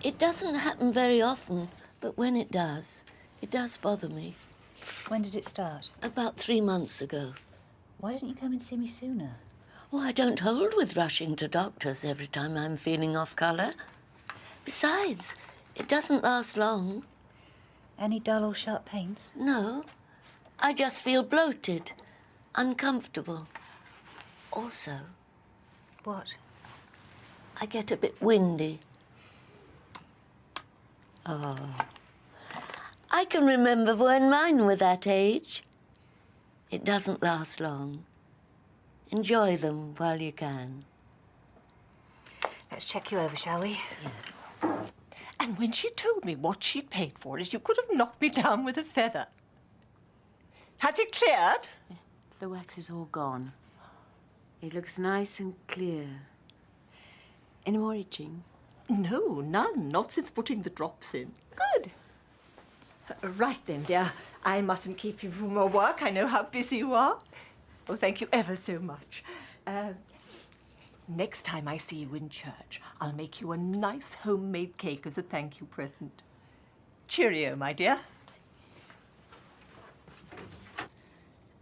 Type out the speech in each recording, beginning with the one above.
It doesn't happen very often, but when it does bother me. When did it start? About 3 months ago. Why didn't you come and see me sooner? Oh, I don't hold with rushing to doctors every time I'm feeling off colour. Besides, it doesn't last long. Any dull or sharp pains? No. I just feel bloated, uncomfortable. Also... What? I get a bit windy. Oh. I can remember when mine were that age. It doesn't last long. Enjoy them while you can. Let's check you over, shall we? Yeah. And when she told me what she'd paid for it, you could have knocked me down with a feather. Has it cleared? The wax is all gone. It looks nice and clear. Any more itching? No, none. Not since putting the drops in. Good. Right then, dear. I mustn't keep you from more work. I know how busy you are. Oh, thank you ever so much. Next time I see you in church, I'll make you a nice homemade cake as a thank you present. Cheerio, my dear.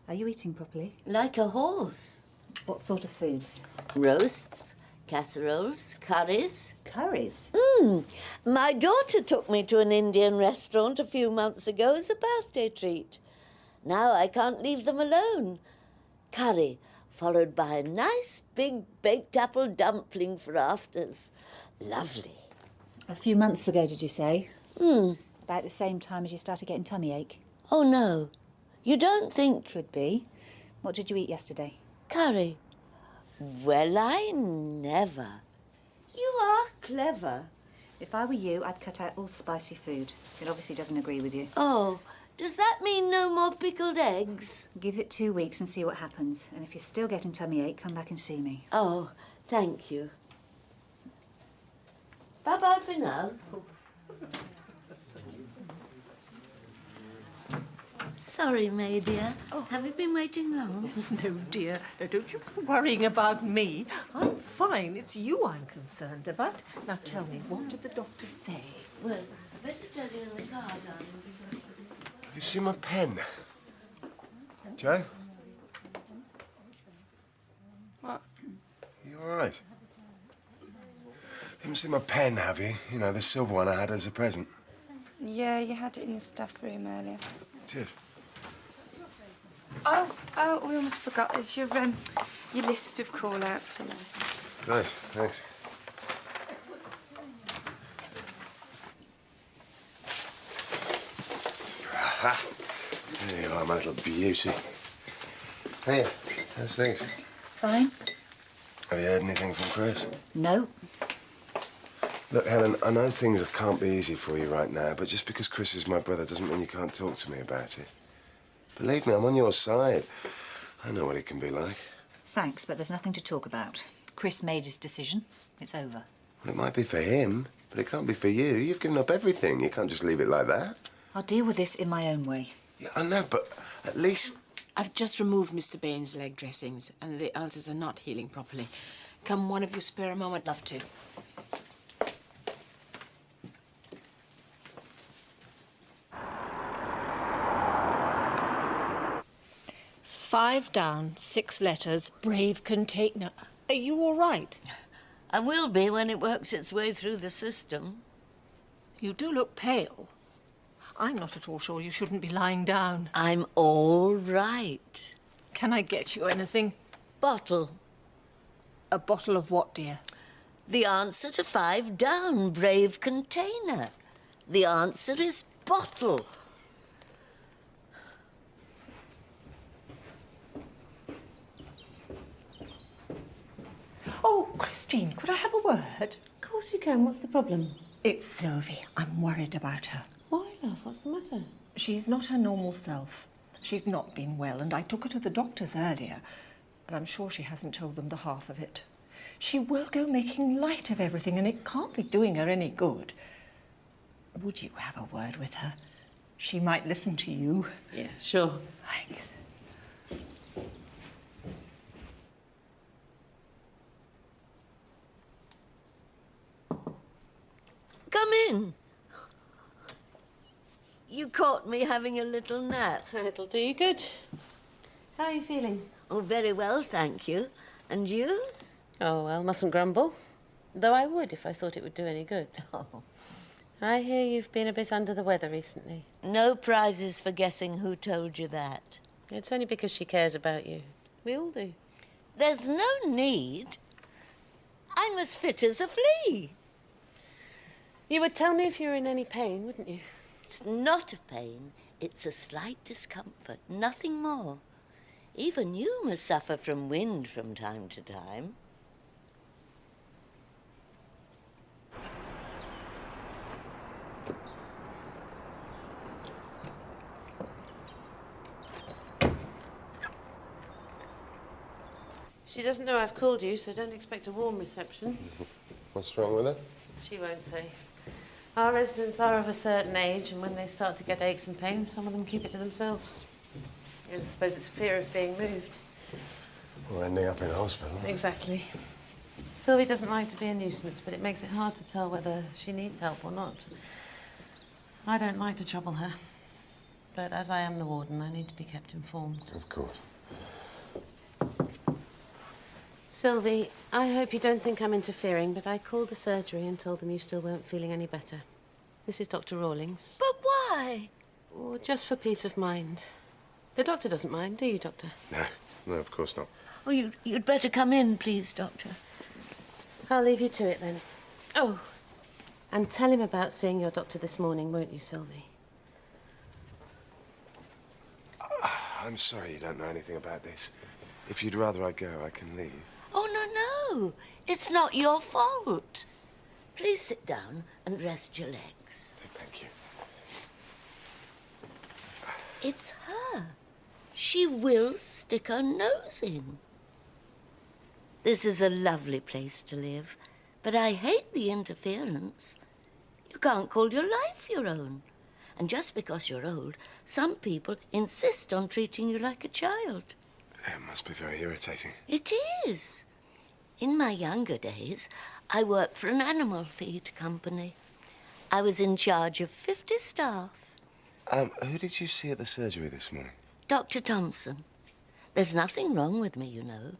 Are you eating properly? Like a horse. What sort of foods? Roasts, casseroles, curries. Curries? My daughter took me to an Indian restaurant a few months ago as a birthday treat. Now I can't leave them alone. Curry, followed by a nice big baked apple dumpling for afters. Lovely. A few months ago, did you say? About the same time as you started getting tummy ache? Oh, no. You don't think... Could be. What did you eat yesterday? Curry. Well, I never. You are clever. If I were you, I'd cut out all spicy food. It obviously doesn't agree with you. Oh, does that mean no more pickled eggs? Give it 2 weeks and see what happens. And if you're still getting tummy ache, come back and see me. Oh, thank you. Bye-bye for now. Sorry, May, dear. Oh. Have you been waiting long? No, dear. No, don't you go worrying about me. I'm fine. It's you I'm concerned about. Now tell me, what did the doctor say? Well, I better tell you in the car, darling. Have you seen my pen? Joe? What? You all right? You haven't seen my pen, have you? You know, the silver one I had as a present. Yeah, you had it in the staff room earlier. Cheers. Oh, we almost forgot. It's your list of call-outs for me. Nice, thanks. Aha! There you are, my little beauty. Hey, how's things? Fine. Have you heard anything from Chris? No. Look, Helen, I know things can't be easy for you right now, but just because Chris is my brother doesn't mean you can't talk to me about it. Believe me, I'm on your side. I know what he can be like. Thanks, but there's nothing to talk about. Chris made his decision. It's over. Well, it might be for him, but it can't be for you. You've given up everything. You can't just leave it like that. I'll deal with this in my own way. Yeah, I know, but at least... I've just removed Mr. Bain's leg dressings, and the ulcers are not healing properly. Can one of you spare a moment? Love to. Five down, 6 letters, brave container. Are you all right? I will be when it works its way through the system. You do look pale. I'm not at all sure you shouldn't be lying down. I'm all right. Can I get you anything? Bottle. A bottle of what, dear? The answer to 5 down, brave container. The answer is bottle. Oh, Christine, could I have a word? Of course you can. What's the problem? It's Sylvie. I'm worried about her. Why, love? What's the matter? She's not her normal self. She's not been well, and I took her to the doctors earlier, and I'm sure she hasn't told them the half of it. She will go making light of everything, and it can't be doing her any good. Would you have a word with her? She might listen to you. Yeah, sure. Thanks. Go Come in. You caught me having a little nap. It'll do you good. How are you feeling? Oh, very well, thank you. And you? Oh, well, mustn't grumble. Though I would if I thought it would do any good. Oh. I hear you've been a bit under the weather recently. No prizes for guessing who told you that. It's only because she cares about you. We all do. There's no need. I'm as fit as a flea. You would tell me if you were in any pain, wouldn't you? It's not a pain. It's a slight discomfort, nothing more. Even you must suffer from wind from time to time. She doesn't know I've called you, so don't expect a warm reception. What's wrong with her? She won't say. Our residents are of a certain age, and when they start to get aches and pains, some of them keep it to themselves. I suppose it's fear of being moved. Or ending up in hospital. Exactly. Sylvie doesn't like to be a nuisance, but it makes it hard to tell whether she needs help or not. I don't like to trouble her, but as I am the warden, I need to be kept informed. Of course. Sylvie, I hope you don't think I'm interfering, but I called the surgery and told them you still weren't feeling any better. This is Dr. Rawlings. But why? Or just for peace of mind. The doctor doesn't mind, do you, Doctor? No, of course not. Oh, you'd better come in, please, Doctor. I'll leave you to it, then. Oh, and tell him about seeing your doctor this morning, won't you, Sylvie? I'm sorry you don't know anything about this. If you'd rather I go, I can leave. Oh, no. It's not your fault. Please sit down and rest your legs. Thank you. It's her. She will stick her nose in. This is a lovely place to live, but I hate the interference. You can't call your life your own. And just because you're old, some people insist on treating you like a child. It must be very irritating. It is. In my younger days, I worked for an animal feed company. I was in charge of 50 staff. Who did you see at the surgery this morning? Dr. Thompson. There's nothing wrong with me, you know.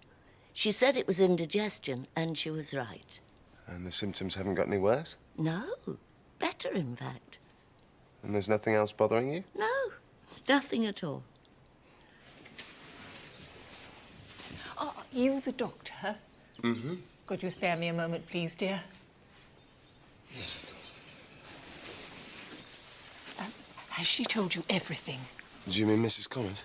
She said it was indigestion, and she was right. And the symptoms haven't got any worse? No, better, in fact. And there's nothing else bothering you? No, nothing at all. Are you the doctor? Mm-hmm. Could you spare me a moment, please, dear? Yes, of course. Has she told you everything? Do you mean Mrs. Connors?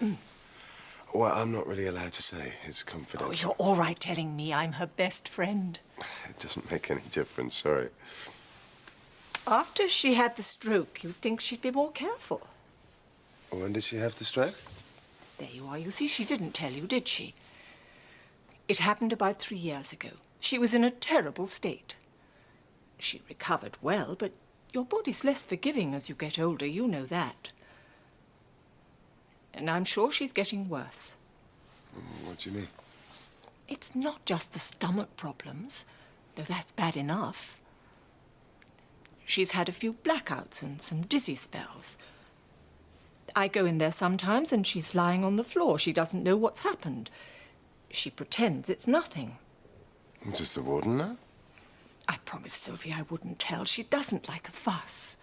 Well, I'm not really allowed to say. It's confidential. Oh, you're all right telling me. I'm her best friend. It doesn't make any difference, sorry. After she had the stroke, you'd think she'd be more careful. When did she have the stroke? There you are. You see, she didn't tell you, did she? It happened about 3 years ago. She was in a terrible state. She recovered well, but your body's less forgiving as you get older. You know that. And I'm sure she's getting worse. What do you mean? It's not just the stomach problems, though that's bad enough. She's had a few blackouts and some dizzy spells. I go in there sometimes and she's lying on the floor. She doesn't know what's happened. She pretends it's nothing. Does the warden know? I promised Sylvie I wouldn't tell. She doesn't like a fuss.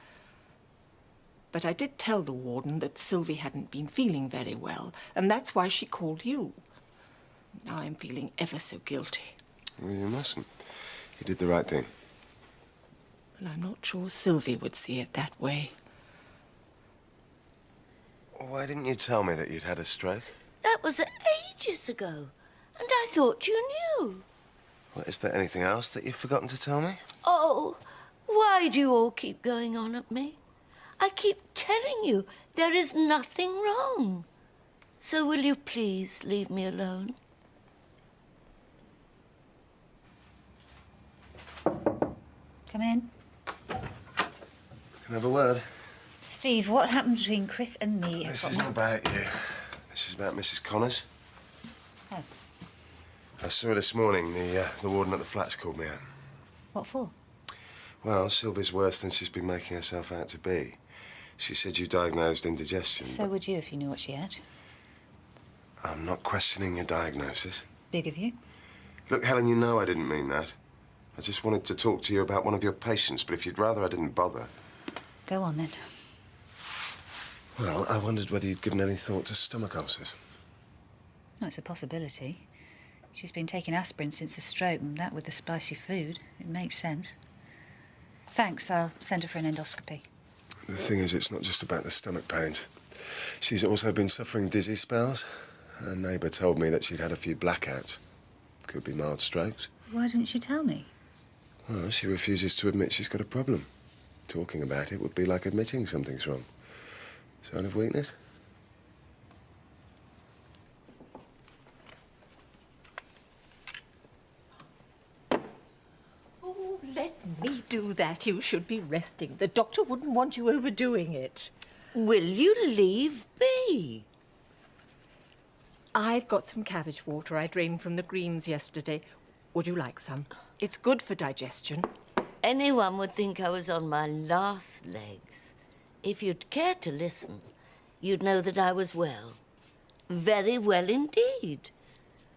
But I did tell the warden that Sylvie hadn't been feeling very well, and that's why she called you. Now I'm feeling ever so guilty. Well, you mustn't. You did the right thing. But I'm not sure Sylvie would see it that way. Why didn't you tell me that you'd had a stroke? That was ages ago, and I thought you knew. Well, is there anything else that you've forgotten to tell me? Oh, why do you all keep going on at me? I keep telling you there is nothing wrong. So will you please leave me alone? Come in. Can I have a word? Steve, what happened between Chris and me? This isn't about you. This is about Mrs. Connors. Oh, I saw her this morning. The warden at the flats called me out. what for? Well, Sylvie's worse than she's been making herself out to be. She said you diagnosed indigestion. So would you if you knew what she had. I'm not questioning your diagnosis. Big of you. Look, Helen, you know I didn't mean that. I just wanted to talk to you about one of your patients, but if you'd rather I didn't bother. Go on, then. Well, I wondered whether you'd given any thought to stomach ulcers. No, it's a possibility. She's been taking aspirin since the stroke, and that with the spicy food. It makes sense. Thanks, I'll send her for an endoscopy. The thing is, it's not just about the stomach pains. She's also been suffering dizzy spells. Her neighbour told me that she'd had a few blackouts. Could be mild strokes. Why didn't she tell me? Well, she refuses to admit she's got a problem. Talking about it would be like admitting something's wrong. Sign of weakness? Oh, let me do that. You should be resting. The doctor wouldn't want you overdoing it. Will you leave be? I've got some cabbage water I drained from the greens yesterday. Would you like some? It's good for digestion. Anyone would think I was on my last legs. If you'd care to listen, you'd know that I was well. Very well indeed.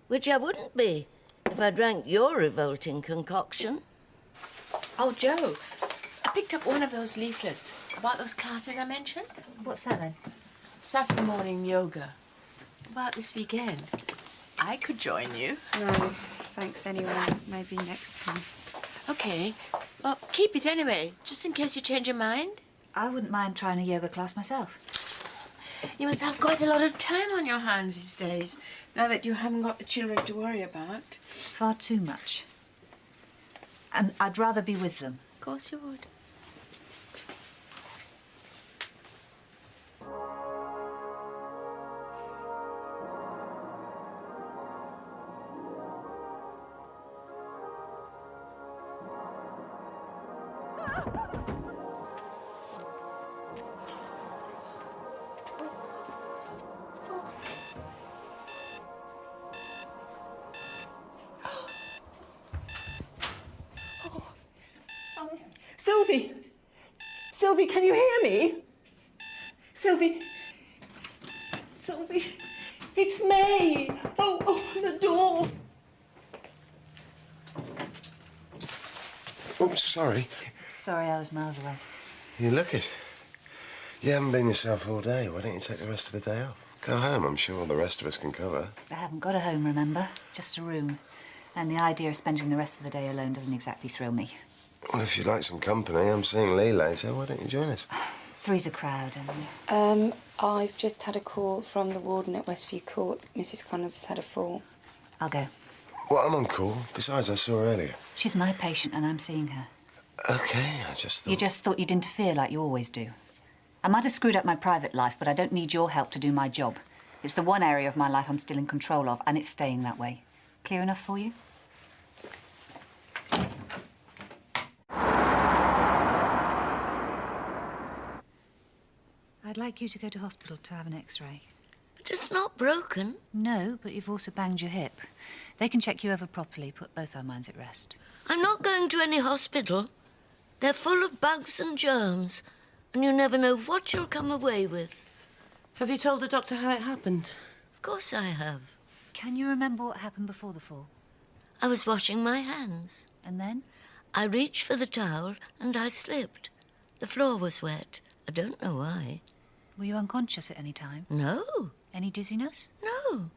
Which I wouldn't be if I drank your revolting concoction. Oh, Joe, I picked up one of those leaflets about those classes I mentioned. What's that, then? Saturday morning yoga. About this weekend. I could join you. No, thanks anyway. Maybe next time. Okay. Well, keep it anyway, just in case you change your mind. I wouldn't mind trying a yoga class myself. You must have quite a lot of time on your hands these days, now that you haven't got the children to worry about. Far too much. And I'd rather be with them. Of course you would. Sylvie! Sylvie, can you hear me? Sylvie! Sylvie! It's May! Oh, open the door! Oh, sorry. Sorry, I was miles away. You look it. You haven't been yourself all day. Why don't you take the rest of the day off? Go home. I'm sure the rest of us can cover. I haven't got a home, remember? Just a room. And the idea of spending the rest of the day alone doesn't exactly thrill me. Well, if you'd like some company, I'm seeing Lee later. Why don't you join us? Three's a crowd, and I've just had a call from the warden at Westview Court. Mrs. Connors has had a fall. I'll go. Well, I'm on call. Besides, I saw her earlier. She's my patient, and I'm seeing her. OK, I just thought... You just thought you'd interfere like you always do. I might have screwed up my private life, but I don't need your help to do my job. It's the one area of my life I'm still in control of, and it's staying that way. Clear enough for you? I'd like you to go to hospital to have an X-ray. But it's not broken. No, but you've also banged your hip. They can check you over properly, put both our minds at rest. I'm not going to any hospital. They're full of bugs and germs, and you never know what you'll come away with. Have you told the doctor how it happened? Of course I have. Can you remember what happened before the fall? I was washing my hands. And then? I reached for the towel and I slipped. The floor was wet. I don't know why. Were you unconscious at any time? No, Any dizziness? no.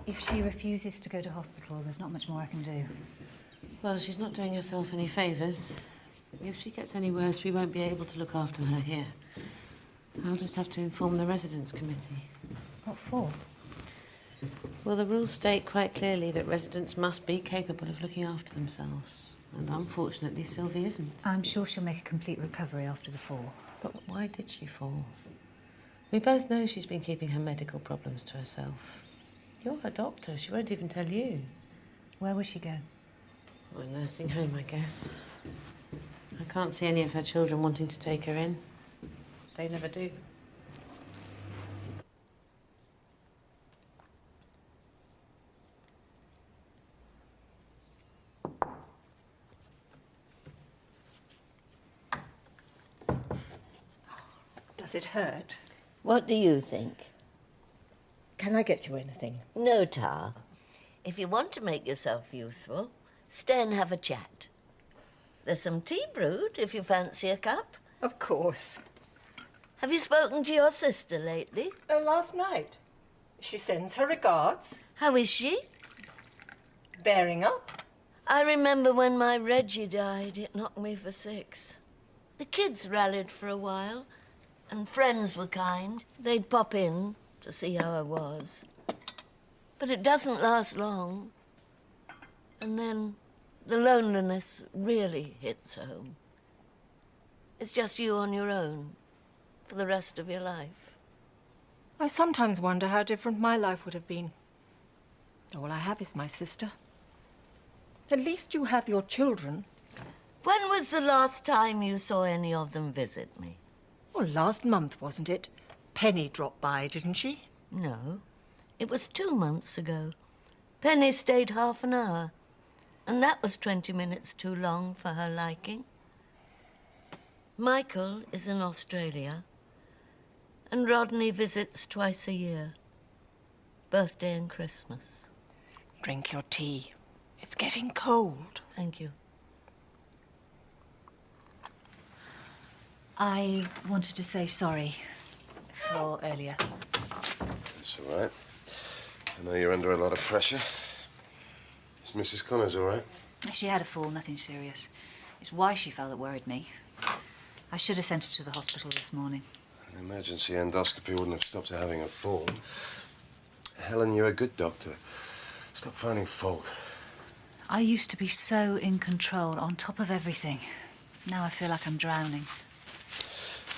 If she refuses to go to hospital, there's not much more I can do. Well, she's not doing herself any favours. If she gets any worse, we won't be able to look after her here. I'll just have to inform the residents' committee. What for? Well, the rules state quite clearly that residents must be capable of looking after themselves. And unfortunately, Sylvie isn't. I'm sure she'll make a complete recovery after the fall. But why did she fall? We both know she's been keeping her medical problems to herself. You're her doctor. She won't even tell you. Where will she go? Well, a nursing home, I guess. I can't see any of her children wanting to take her in. They never do. Does it hurt? What do you think? Can I get you anything? No, Tar. If you want to make yourself useful, stay and have a chat. There's some tea brewed, if you fancy a cup. Of course. Have you spoken to your sister lately? Last night. She sends her regards. How is she? Bearing up. I remember when my Reggie died, it knocked me for 6. The kids rallied for a while, and friends were kind. They'd pop in to see how I was. But it doesn't last long. And then the loneliness really hits home. It's just you on your own for the rest of your life. I sometimes wonder how different my life would have been. All I have is my sister. At least you have your children. When was the last time you saw any of them visit me? Well, last month, wasn't it? Penny dropped by, didn't she? No, it was 2 months ago. Penny stayed half an hour, and that was 20 minutes too long for her liking. Michael is in Australia, and Rodney visits twice a year, birthday and Christmas. Drink your tea. It's getting cold. Thank you. I wanted to say sorry for earlier. That's all right. I know you're under a lot of pressure. Is Mrs. Connors all right? She had a fall, nothing serious. It's why she fell that worried me. I should have sent her to the hospital this morning. An emergency endoscopy wouldn't have stopped her having a fall. Helen, you're a good doctor. Stop finding fault. I used to be so in control, on top of everything. Now I feel like I'm drowning.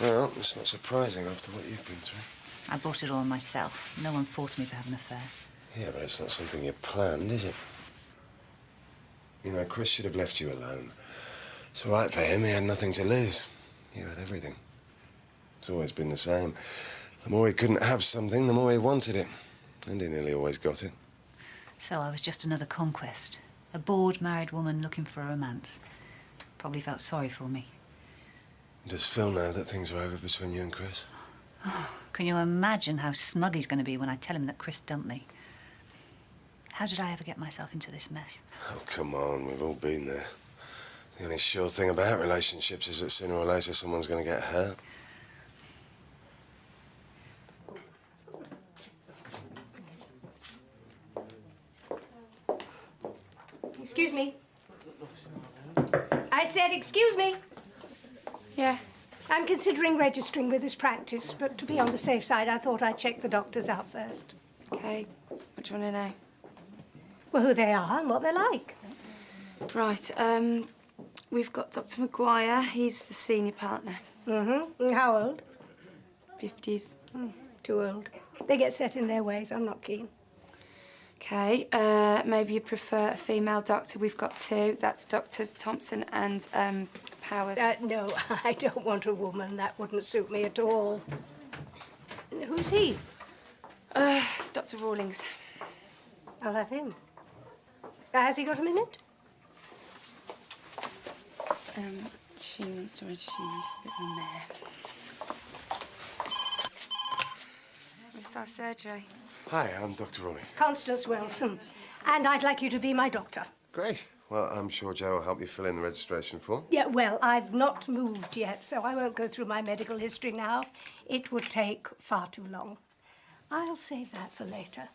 Well, it's not surprising after what you've been through. I brought it all on myself. No one forced me to have an affair. Yeah, but it's not something you planned, is it? You know, Chris should have left you alone. It's all right for him. He had nothing to lose. You had everything. It's always been the same. The more he couldn't have something, the more he wanted it. And he nearly always got it. So I was just another conquest. A bored married woman looking for a romance. Probably felt sorry for me. Does Phil know that things are over between you and Chris? Oh, can you imagine how smug he's going to be when I tell him that Chris dumped me? How did I ever get myself into this mess? Oh, come on. We've all been there. The only sure thing about relationships is that sooner or later someone's going to get hurt. Excuse me. I said, excuse me. Yeah. I'm considering registering with this practice, but to be on the safe side, I thought I'd check the doctors out first. Okay. What do you want to know? Well, who they are and what they're like. Right. We've got Dr. Maguire. He's the senior partner. Mm-hmm. And how old? 50s. Too old. They get set in their ways. I'm not keen. Okay. Maybe you prefer a female doctor. We've got 2. That's Doctors Thompson and Powers. No, I don't want a woman. That wouldn't suit me at all. Who's he? It's Dr. Rawlings. I'll have him. Has he got a minute? She wants to register you a bit on there. Restart surgery. Hi, I'm Dr. Rawlings. Constance Wilson. And I'd like you to be my doctor. Great. Well, I'm sure Joe will help you fill in the registration form. Yeah, well, I've not moved yet, so I won't go through my medical history now. It would take far too long. I'll save that for later.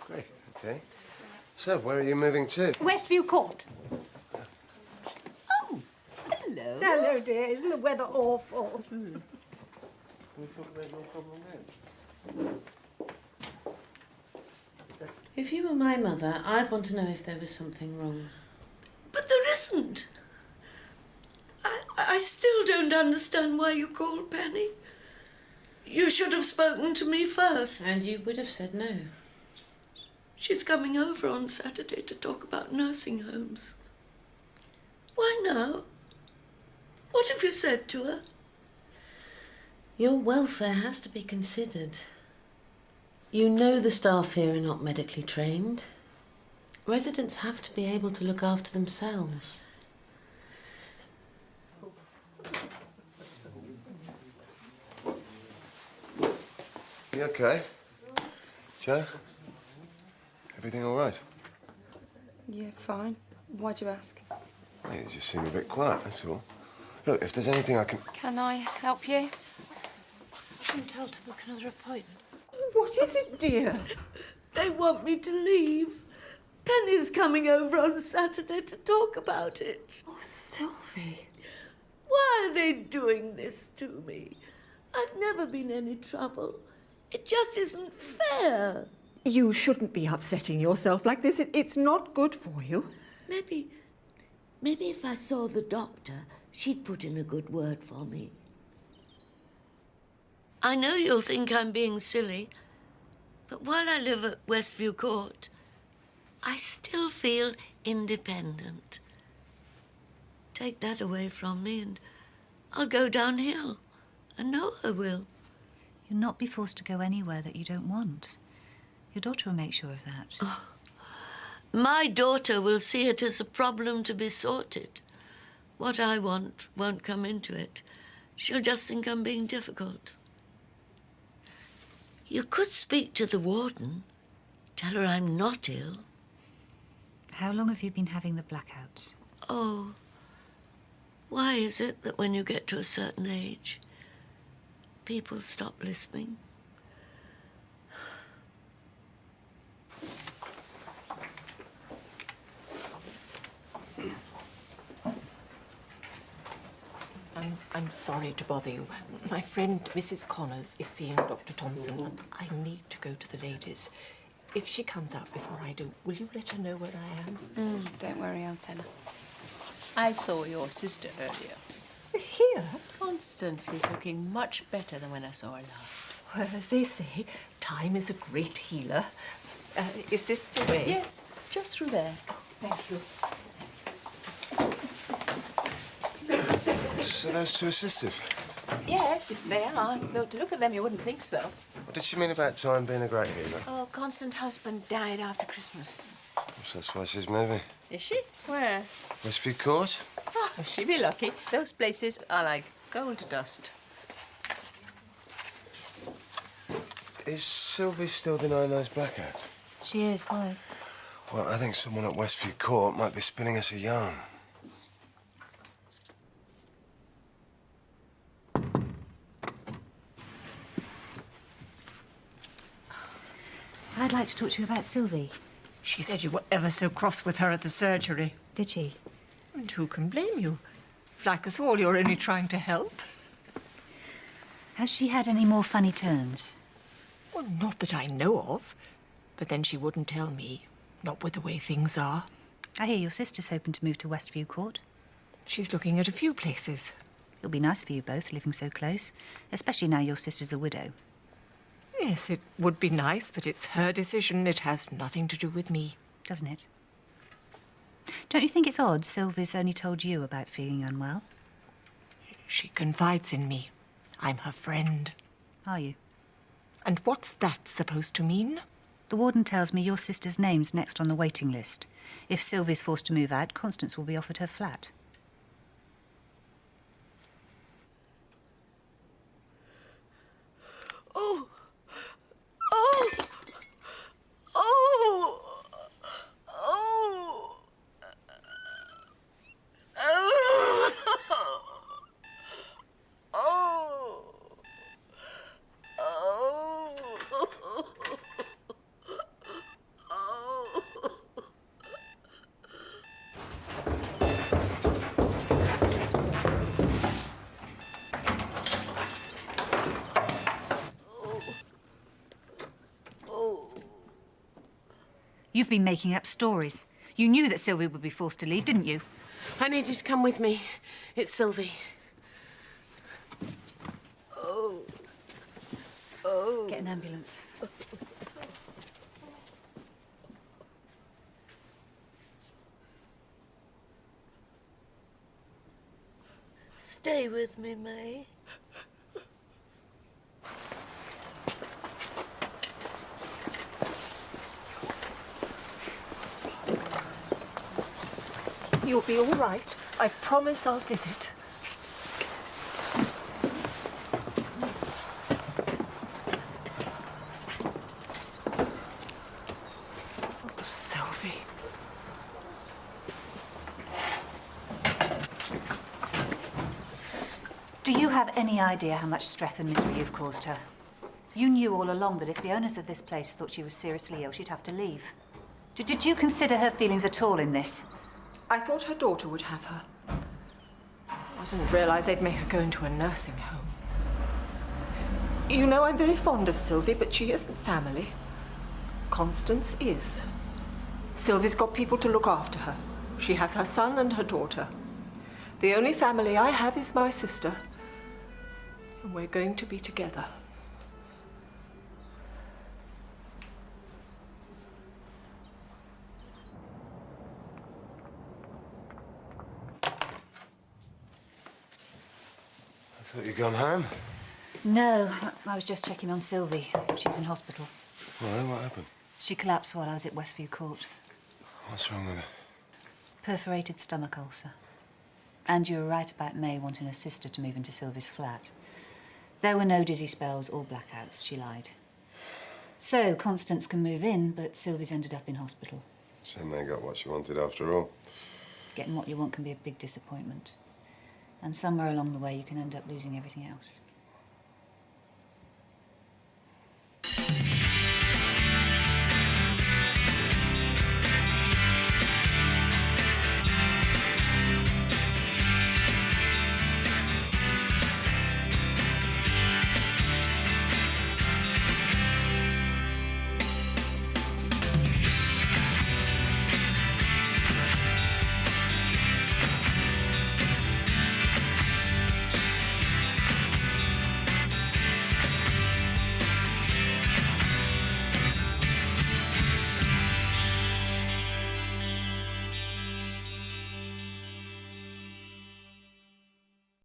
Great, okay. So, where are you moving to? Westview Court. Oh, hello. Hello, dear. Isn't the weather awful? If you were my mother, I'd want to know if there was something wrong. But there isn't. I still don't understand why you called Penny. You should have spoken to me first. And you would have said no. She's coming over on Saturday to talk about nursing homes. Why now? What have you said to her? Your welfare has to be considered. You know the staff here are not medically trained. Residents have to be able to look after themselves. You okay? Joe? Everything all right? Yeah, fine. Why'd you ask? Yeah, you just seem a bit quiet, that's all. Look, if there's anything I can... Can I help you? I've been told to book another appointment. What is it, dear? They want me to leave. Penny's coming over on Saturday to talk about it. Oh, Sylvie. Why are they doing this to me? I've never been any trouble. It just isn't fair. You shouldn't be upsetting yourself like this. It's not good for you. Maybe if I saw the doctor, she'd put in a good word for me. I know you'll think I'm being silly, but while I live at Westview Court, I still feel independent. Take that away from me and I'll go downhill. I know I will. You'll not be forced to go anywhere that you don't want. Your daughter will make sure of that. Oh, my daughter will see it as a problem to be sorted. What I want won't come into it. She'll just think I'm being difficult. You could speak to the warden. Tell her I'm not ill. How long have you been having the blackouts? Oh, why is it that when you get to a certain age, people stop listening? I'm sorry to bother you. My friend, Mrs. Connors, is seeing Dr. Thompson, and I need to go to the ladies. If she comes out before I do, will you let her know where I am? Don't worry, I'll tell her. I saw your sister earlier. Here? Constance is looking much better than when I saw her last. Well, as they say, time is a great healer. Is this the way? Yes, just through there. Thank you. So those two are sisters? Yes, they are. Though to look at them, you wouldn't think so. What did she mean about time being a great healer? Oh, Constance's husband died after Christmas. So that's why she's moving. Is she? Where? Westview Court? Oh, she'd be lucky. Those places are like gold dust. Is Sylvie still denying those blackouts? She is. Why? Well, I think someone at Westview Court might be spinning us a yarn. I'd like to talk to you about Sylvie. She said you were ever so cross with her at the surgery. Did she? And who can blame you? Like us all, you're only trying to help. Has she had any more funny turns? Well, not that I know of. But then she wouldn't tell me. Not with the way things are. I hear your sister's hoping to move to Westview Court. She's looking at a few places. It'll be nice for you both, living so close. Especially now your sister's a widow. Yes, it would be nice, but it's her decision. It has nothing to do with me. Doesn't it? Don't you think it's odd Sylvie's only told you about feeling unwell? She confides in me. I'm her friend. Are you? And what's that supposed to mean? The warden tells me your sister's name's next on the waiting list. If Sylvie's forced to move out, Constance will be offered her flat. Oh! Oh! Oh! Oh! Oh! Oh! You've been making up stories. You knew that Sylvie would be forced to leave, didn't you? I need you to come with me. It's Sylvie. Oh. Oh. Get an ambulance. Stay with me, May. You'll be all right. I promise I'll visit. Do you have any idea how much stress and misery you've caused her? You knew all along that if the owners of this place thought she was seriously ill, she'd have to leave. Did you consider her feelings at all in this? I thought her daughter would have her. I didn't realise they'd make her go into a nursing home. You know, I'm very fond of Sylvie, but she isn't family. Constance is. Sylvie's got people to look after her. She has her son and her daughter. The only family I have is my sister. And we're going to be together. I thought you'd gone home. No, I was just checking on Sylvie. She's in hospital. Why? What happened? She collapsed while I was at Westview Court. What's wrong with her? Perforated stomach ulcer. And you were right about May wanting her sister to move into Sylvie's flat. There were no dizzy spells or blackouts, she lied. So Constance can move in, but Sylvie's ended up in hospital. So May got what she wanted after all. Getting what you want can be a big disappointment. And somewhere along the way, you can end up losing everything else.